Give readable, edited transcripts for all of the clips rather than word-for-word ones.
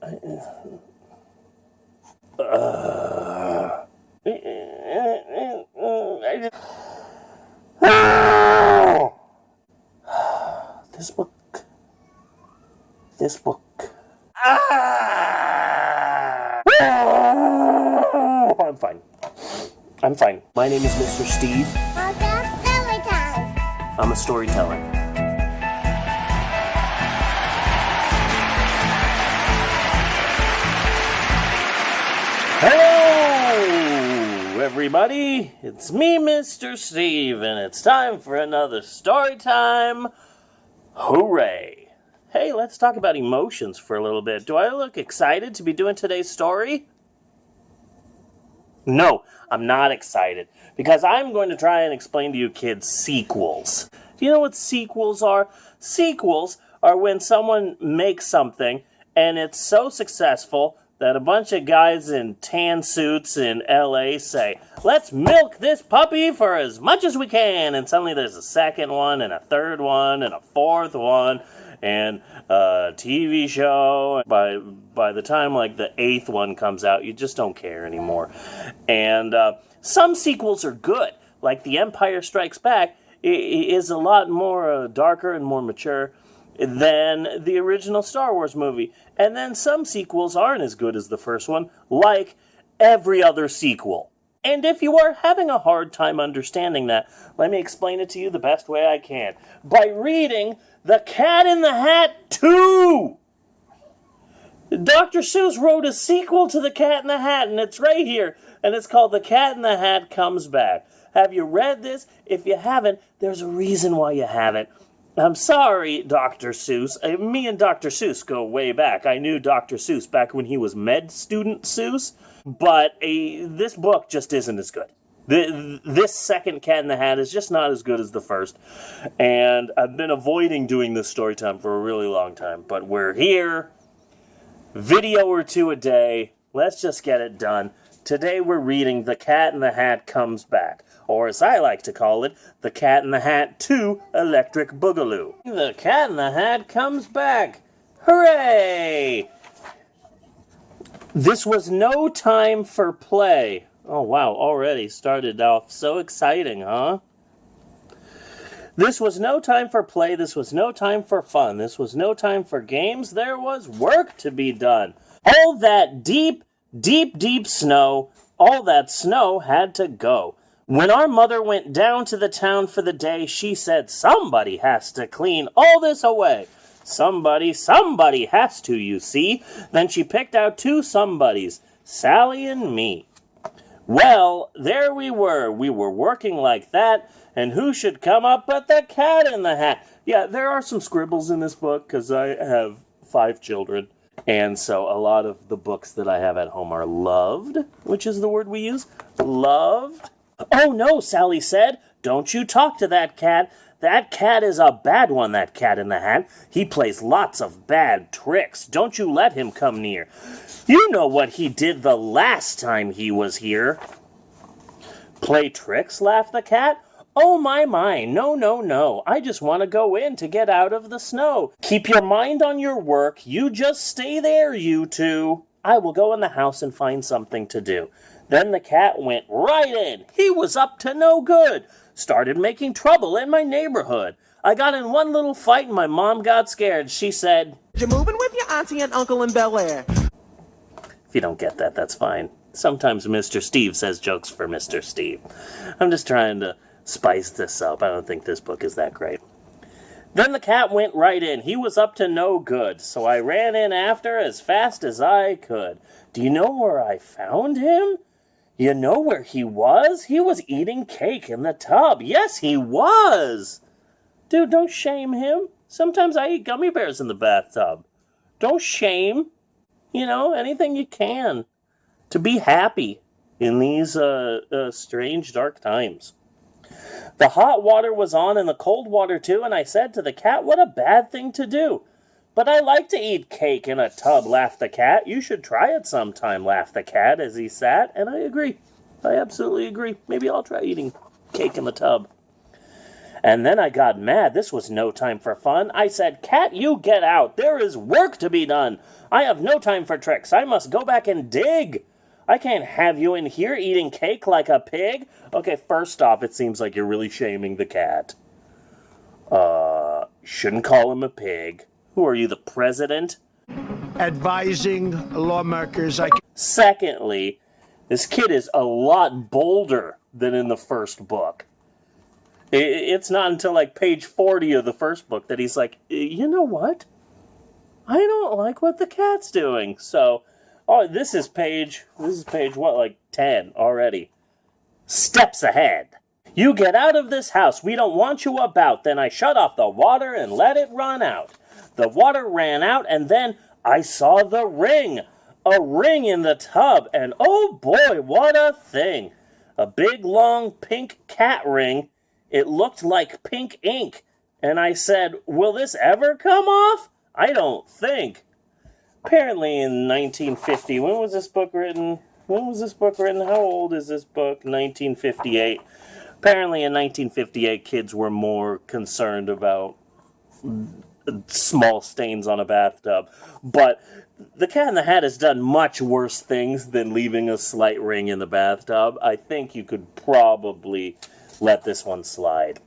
This book. I'm fine. My name is Mr. Steve. I'm a storyteller. Hello, everybody. It's me, Mr. Steve, and it's time for another story time. Hooray! Hey, let's talk about emotions for a little bit. Do I look excited to be doing today's story? No, I'm not excited, because I'm going to try and explain to you kids sequels. Do you know what sequels are? Sequels are when someone makes something, and it's so successful that a bunch of guys in tan suits in LA say, let's milk this puppy for as much as we can, and suddenly there's a second one, and a third one, and a fourth one, and a TV show. By the time like the 8th one comes out, you just don't care anymore. And some sequels are good, like The Empire Strikes Back is a lot more darker and more mature than the original Star Wars movie. And then some sequels aren't as good as the first one, like every other sequel. And if you are having a hard time understanding that, let me explain it to you the best way I can. By reading The Cat in the Hat 2! Dr. Seuss wrote a sequel to The Cat in the Hat, and it's right here. And it's called The Cat in the Hat Comes Back. Have you read this? If you haven't, there's a reason why you haven't. I'm sorry, Dr. Seuss. Me and Dr. Seuss go way back. I knew Dr. Seuss back when he was med student Seuss. But this book just isn't as good. This second Cat in the Hat is just not as good as the first. And I've been avoiding doing this story time for a really long time. But we're here. Video or two a day. Let's just get it done. Today we're reading The Cat in the Hat Comes Back. Or as I like to call it, The Cat in the Hat 2 Electric Boogaloo. The Cat in the Hat Comes Back. Hooray! This was no time for play. Oh wow, already started off so exciting, huh? This was no time for play, this was no time for fun, this was no time for games, there was work to be done. All that deep, deep, deep snow, all that snow had to go. When our mother went down to the town for the day, she said, somebody has to clean all this away. Somebody has to, you see. Then she picked out 2 somebodies, Sally and me. Well, there we were working like that, and who should come up but the Cat in the Hat? Yeah, there are some scribbles in this book, because I have 5 children, and so a lot of the books that I have at home are loved, which is the word we use, loved. Oh no, Sally said, don't you talk to that cat. That cat is a bad one, that Cat in the Hat. He plays lots of bad tricks. Don't you let him come near. You know what he did the last time he was here. Play tricks, laughed the cat. Oh my, no. I just want to go in to get out of the snow. Keep your mind on your work. You just stay there, you two. I will go in the house and find something to do. Then the cat went right in. He was up to no good. Started making trouble in my neighborhood. I got in one little fight and my mom got scared. She said, "You're moving with your auntie and uncle in Bel Air." If you don't get that, that's fine. Sometimes Mr. Steve says jokes for Mr. Steve. I'm just trying to spice this up. I don't think this book is that great. Then the cat went right in. He was up to no good. So I ran in after as fast as I could. Do you know where I found him? You know where he was? He was eating cake in the tub. Yes, he was. Dude, don't shame him. Sometimes I eat gummy bears in the bathtub. Don't shame. Anything you can to be happy in these strange, dark times. The hot water was on and the cold water too, and I said to the cat, what a bad thing to do. But I like to eat cake in a tub, laughed the cat. You should try it sometime, laughed the cat as he sat. And I agree. I absolutely agree. Maybe I'll try eating cake in the tub. And then I got mad. This was no time for fun. I said, "Cat, you get out. There is work to be done. I have no time for tricks. I must go back and dig. I can't have you in here eating cake like a pig." Okay, first off, it seems like you're really shaming the cat. Shouldn't call him a pig. Who are you, the president? Advising lawmakers. Secondly, this kid is a lot bolder than in the first book. It's not until like page 40 of the first book that he's like, "You know what? I don't like what the cat's doing." So, this is page what, like 10 already. Steps ahead. "You get out of this house. We don't want you about." Then I shut off the water and let it run out. The water ran out, and then I saw the ring. A ring in the tub, and oh boy, what a thing. A big, long, pink cat ring. It looked like pink ink. And I said, "Will this ever come off? I don't think." Apparently in 1950, when was this book written? How old is this book? 1958. Apparently in 1958, kids were more concerned about small stains on a bathtub. But the Cat in the Hat has done much worse things than leaving a slight ring in the bathtub. I think you could probably let this one slide.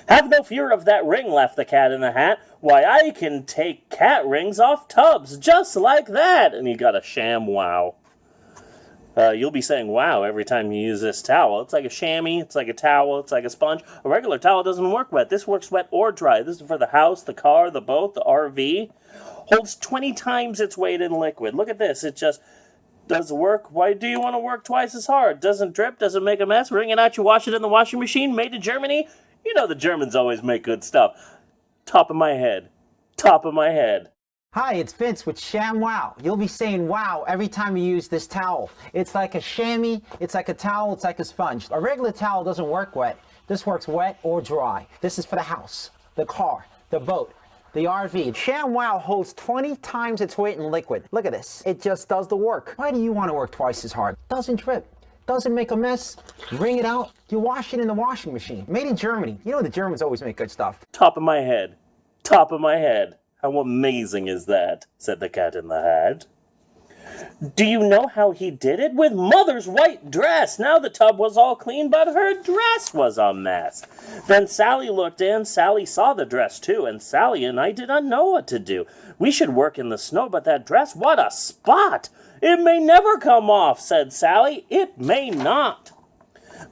"Have no fear of that ring," laughed the Cat in the Hat. "Why, I can take cat rings off tubs, just like that." And he got a sham wow. You'll be saying wow every time you use this towel. It's like a chamois, it's like a towel, it's like a sponge. A regular towel doesn't work wet. This works wet or dry. This is for the house, the car, the boat, the RV. Holds 20 times its weight in liquid. Look at this. It just does work. Why do you want to work twice as hard? Doesn't drip, doesn't make a mess. Wring it out, you wash it in the washing machine. Made in Germany. You know the Germans always make good stuff. Top of my head. Top of my head. Hi, it's Vince with Sham Wow. You'll be saying wow every time you use this towel. It's like a chamois, it's like a towel, it's like a sponge. A regular towel doesn't work wet. This works wet or dry. This is for the house, the car, the boat, the RV. Sham Wow holds 20 times its weight in liquid. Look at this. It just does the work. Why do you want to work twice as hard? Doesn't drip. Doesn't make a mess. Wring it out. You wash it in the washing machine. Made in Germany. You know the Germans always make good stuff. Top of my head. Top of my head. How amazing is that? Said the Cat in the Hat. "Do you know how he did it? With Mother's white dress. Now the tub was all clean, but her dress was a mess. Then Sally looked in. Sally saw the dress too, and Sally and I did not know what to do. We should work in the snow, but that dress, what a spot! It may never come off," said Sally. "It may not."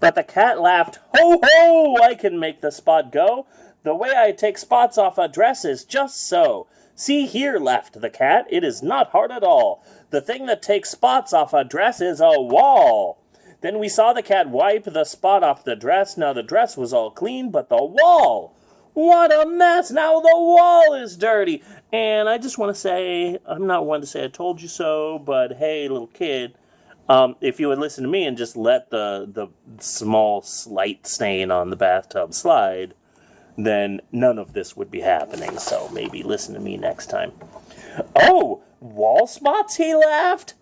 But the cat laughed. "Ho, ho! I can make the spot go. The way I take spots off a dress is just so. See here," laughed the cat. "It is not hard at all. The thing that takes spots off a dress is a wall." Then we saw the cat wipe the spot off the dress. Now the dress was all clean, but the wall, what a mess! Now the wall is dirty. And I just want to say, I'm not one to say I told you so, but hey, little kid, if you would listen to me and just let the small slight stain on the bathtub slide, then none of this would be happening. So maybe listen to me next time. "Oh, wall spots?" he laughed.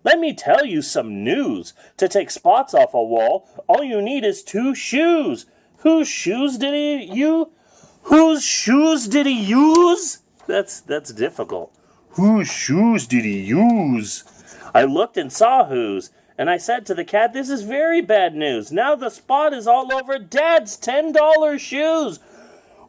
"Let me tell you some news. To take spots off a wall, all you need is 2 shoes. Whose shoes did he use? Whose shoes did he use? That's difficult. Whose shoes did he use? I looked and saw whose. And I said to the cat, this is very bad news. Now the spot is all over Dad's $10 shoes.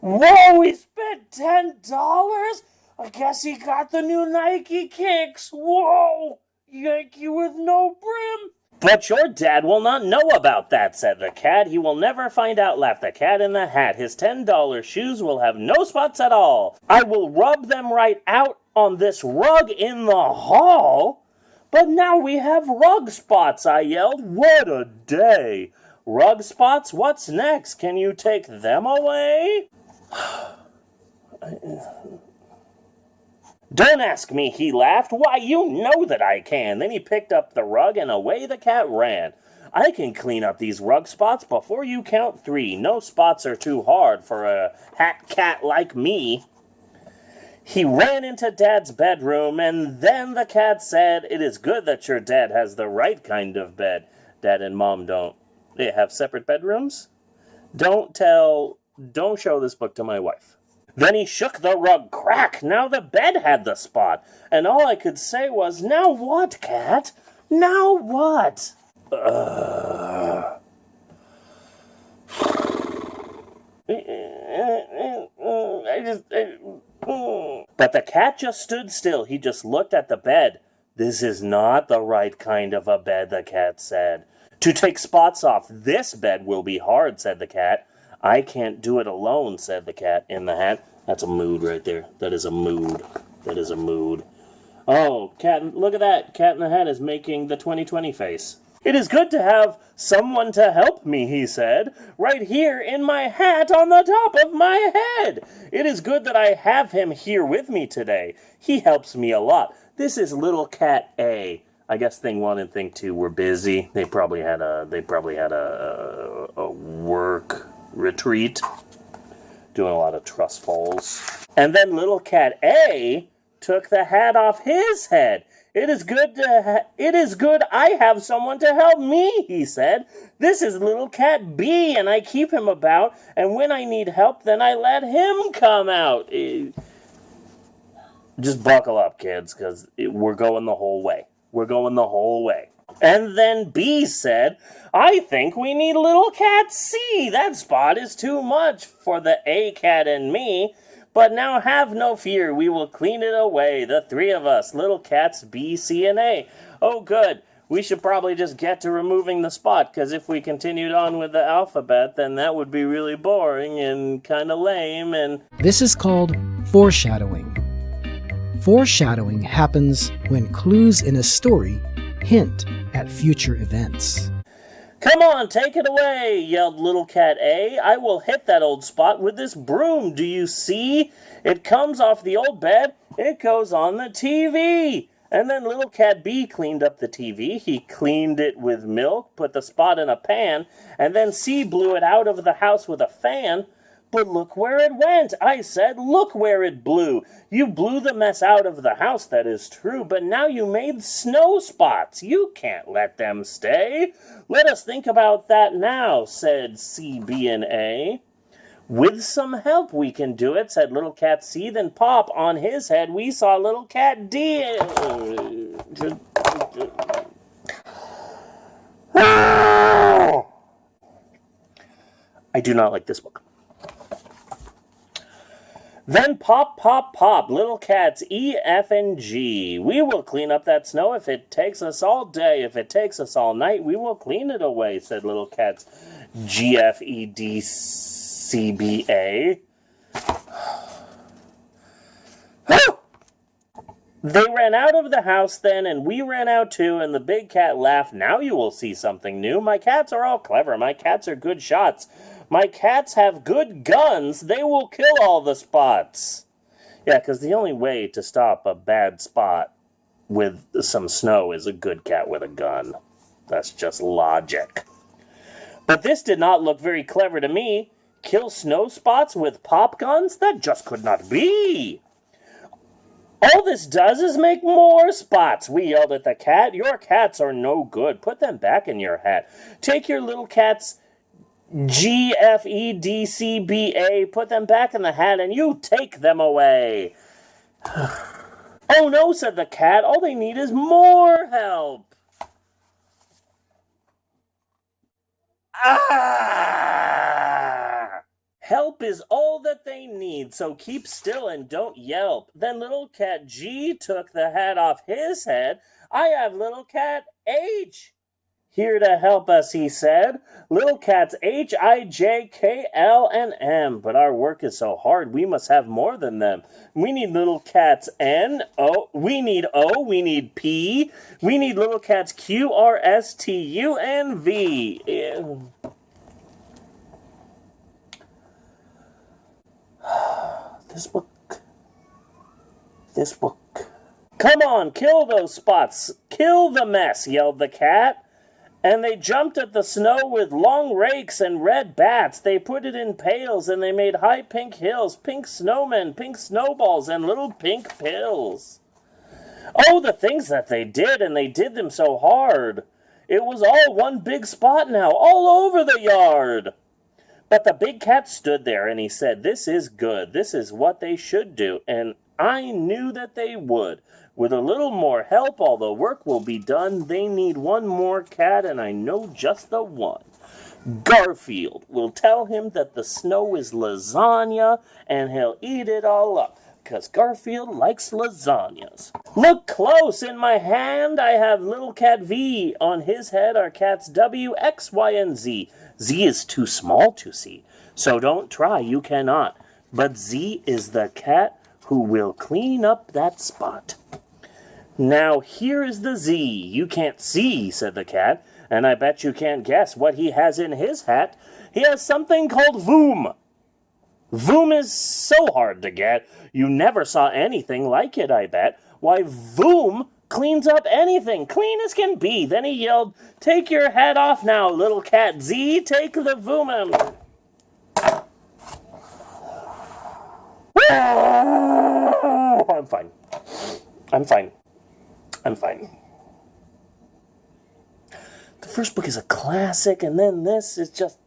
Whoa, he spent $10? I guess he got the new Nike kicks. Whoa, Yankee with no brim. But your dad will not know about that, said the cat. He will never find out, laughed the Cat in the Hat. His $10 shoes will have no spots at all. I will rub them right out on this rug in the hall. But now we have rug spots, I yelled. What a day. Rug spots? What's next? Can you take them away? Don't ask me, he laughed. Why, you know that I can. Then he picked up the rug and away the cat ran. I can clean up these rug spots before you count 3. No spots are too hard for a hat cat like me. He ran into Dad's bedroom, and then the cat said, it is good that your dad has the right kind of bed. Dad and Mom don't. They have separate bedrooms? Don't tell don't show this book to my wife. Then he shook the rug. Crack! Now the bed had the spot. And all I could say was, now what, Cat? Now what? But the cat just stood still. He just looked at the bed. This is not the right kind of a bed, the cat said. To take spots off this bed will be hard, said the cat. I can't do it alone, said the cat in the hat. That's a mood right there. That is a mood. That is a mood. Oh, cat, look at that. Cat in the Hat is making the 2020 face. It is good to have someone to help me, he said, right here in my hat on the top of my head. It is good that I have him here with me today. He helps me a lot. This is little cat A. I guess thing 1 and thing 2 were busy. They probably had a work retreat, doing a lot of trust falls. And then little cat A took the hat off his head. It is good I have someone to help me, he said. This is little cat B, and I keep him about, and when I need help, then I let him come out. Just buckle up, kids, because we're going the whole way. We're going the whole way. And then B said, I think we need little cat C. That spot is too much for the A cat and me. But now have no fear, we will clean it away, the 3 of us, little cats B, C, and A. Oh, good. We should probably just get to removing the spot, because if we continued on with the alphabet, then that would be really boring and kind of lame, and... This is called foreshadowing. Foreshadowing happens when clues in a story hint at future events. Come on, take it away, yelled little cat A. I will hit that old spot with this broom, do you see? It comes off the old bed, it goes on the TV. And then little cat B cleaned up the TV. He cleaned it with milk, put the spot in a pan, and then C blew it out of the house with a fan. But look where it went, I said. Look where it blew. You blew the mess out of the house, that is true, but now you made snow spots. You can't let them stay. Let us think about that now, said C, B, and A. With some help we can do it, said little cat C. Then pop on his head we saw little cat D. I do not like this book. Then pop, pop, pop, little cats E, F, and G. We will clean up that snow if it takes us all day. If it takes us all night, we will clean it away, said little cats G, F, E, D, C, B, A. They ran out of the house then, and we ran out too, and the big cat laughed. Now you will see something new. My cats are all clever. My cats are good shots. My cats have good guns. They will kill all the spots. Yeah, because the only way to stop a bad spot with some snow is a good cat with a gun. That's just logic. But this did not look very clever to me. Kill snow spots with pop guns? That just could not be. All this does is make more spots, we yelled at the cat. Your cats are no good. Put them back in your hat. Take your little cats G, F, E, D, C, B, A, put them back in the hat, and you take them away. Oh no, said the cat, all they need is more help. Ah! Help is all that they need, so keep still and don't yelp. Then little cat G took the hat off his head. I have little cat H here to help us, he said. Little cats H, I, J, K, L, and M. But our work is so hard, we must have more than them. We need little cats N, O, we need P, we need little cats Q, R, S, T, U, and V. Ew. This book. Come on, kill those spots. Kill the mess, yelled the cat. And they jumped at the snow with long rakes and red bats. They put it in pails, and they made high pink hills, pink snowmen, pink snowballs, and little pink pills. Oh, the things that they did, and they did them so hard. It was all one big spot now, all over the yard. But the big cat stood there and he said, "This is good. This is what they should do." And I knew that they would. With a little more help, all the work will be done. They need one more cat, and I know just the one. Garfield will tell him that the snow is lasagna, and he'll eat it all up, 'cause Garfield likes lasagnas. Look close, in my hand I have little cat V. On his head are cats W, X, Y, and Z. Z is too small to see, so don't try, you cannot. But Z is the cat who will clean up that spot. Now here is the Z. You can't see, said the cat, and I bet you can't guess what he has in his hat. He has something called Voom. Voom is so hard to get. You never saw anything like it, I bet. Why, Voom cleans up anything, clean as can be. Then he yelled, "Take your hat off now, little cat Z. Take the Voom." I'm fine. I'm fine. I'm fine. The first book is a classic, and then this is just...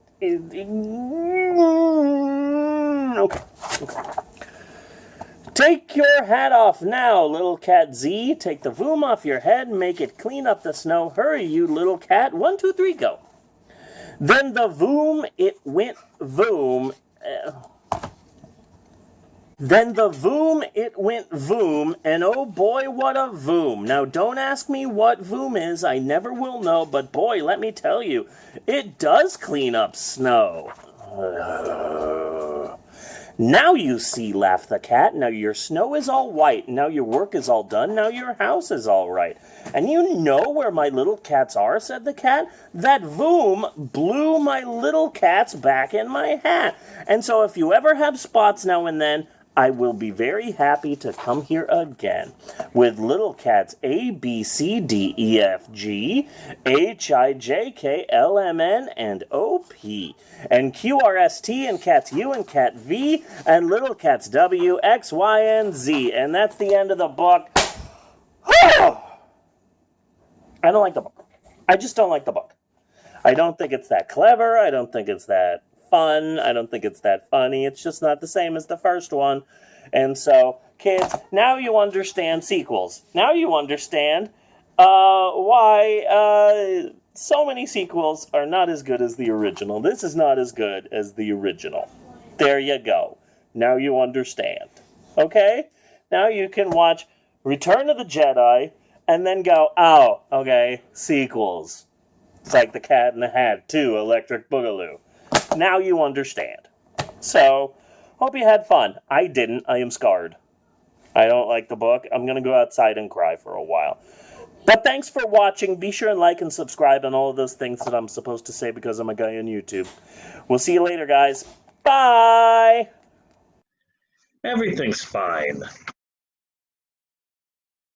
Okay. Take your hat off now, little cat Z. Take the Voom off your head, make it clean up the snow. Hurry, you little cat. 1, 2, 3, go. Then the Voom, it went Voom. Then the Voom, it went Voom, and oh boy, what a Voom. Now, don't ask me what Voom is, I never will know, but boy, let me tell you, it does clean up snow. Now you see, laughed the cat. Now your snow is all white. Now your work is all done. Now your house is all right. And you know where my little cats are, said the cat. That Voom blew my little cats back in my hat. And so if you ever have spots now and then, I will be very happy to come here again with little cats A, B, C, D, E, F, G, H, I, J, K, L, M, N, and O, P, and Q, R, S, T, and cats U, and cat V, and little cats W, X, Y, and Z. And that's the end of the book. I don't like the book. I just don't like the book. I don't think it's that clever. I don't think it's that fun. I don't think it's that funny. It's just not the same as the first one. And so, kids, now you understand sequels. Now you understand why so many sequels are not as good as the original. This is not as good as the original. There you go. Now you understand. Okay? Now you can watch Return of the Jedi and then go, oh, okay, sequels. It's like The Cat in the Hat 2, Electric Boogaloo. Now you understand. So, hope you had fun. I didn't. I am scarred. I don't like the book. I'm going to go outside and cry for a while. But thanks for watching. Be sure and like and subscribe and all of those things that I'm supposed to say because I'm a guy on YouTube. We'll see you later, guys. Bye! Everything's fine.